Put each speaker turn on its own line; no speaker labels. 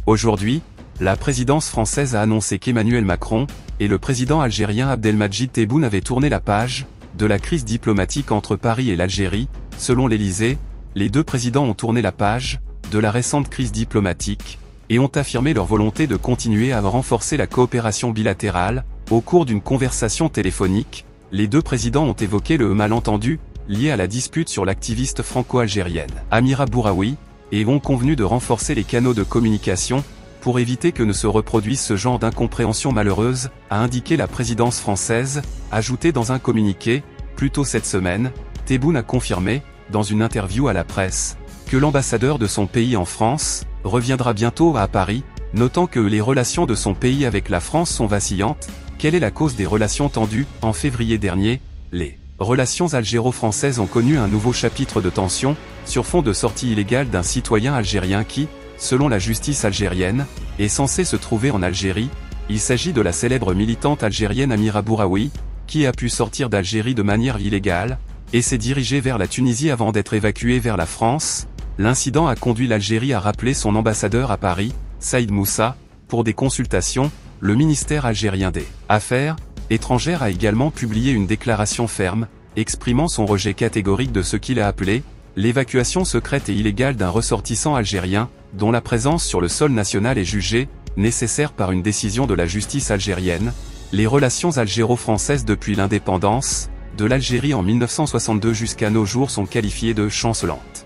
Aujourd'hui, la présidence française a annoncé qu'Emmanuel Macron et le président algérien Abdelmadjid Tebboune avaient tourné la page de la crise diplomatique entre Paris et l'Algérie. Selon l'Élysée, les deux présidents ont tourné la page de la récente crise diplomatique et ont affirmé leur volonté de continuer à renforcer la coopération bilatérale. Au cours d'une conversation téléphonique, les deux présidents ont évoqué le malentendu lié à la dispute sur l'activiste franco-algérienne Amira Bouraoui et ont convenu de renforcer les canaux de communication pour éviter que ne se reproduise ce genre d'incompréhension malheureuse, a indiqué la présidence française, ajouté dans un communiqué. Plus tôt cette semaine, Tebboune a confirmé, dans une interview à la presse, que l'ambassadeur de son pays en France reviendra bientôt à Paris, notant que les relations de son pays avec la France sont vacillantes. Quelle est la cause des relations tendues? En février dernier, les relations algéro-françaises ont connu un nouveau chapitre de tension, sur fond de sortie illégale d'un citoyen algérien qui, selon la justice algérienne, est censé se trouver en Algérie. Il s'agit de la célèbre militante algérienne Amira Bouraoui, qui a pu sortir d'Algérie de manière illégale, et s'est dirigée vers la Tunisie avant d'être évacuée vers la France. L'incident a conduit l'Algérie à rappeler son ambassadeur à Paris, Saïd Moussa, pour des consultations. Le ministère algérien des Affaires étrangères a également publié une déclaration ferme, exprimant son rejet catégorique de ce qu'il a appelé l'évacuation secrète et illégale d'un ressortissant algérien, dont la présence sur le sol national est jugée nécessaire par une décision de la justice algérienne. Les relations algéro-françaises depuis l'indépendance de l'Algérie en 1962 jusqu'à nos jours sont qualifiées de chancelantes.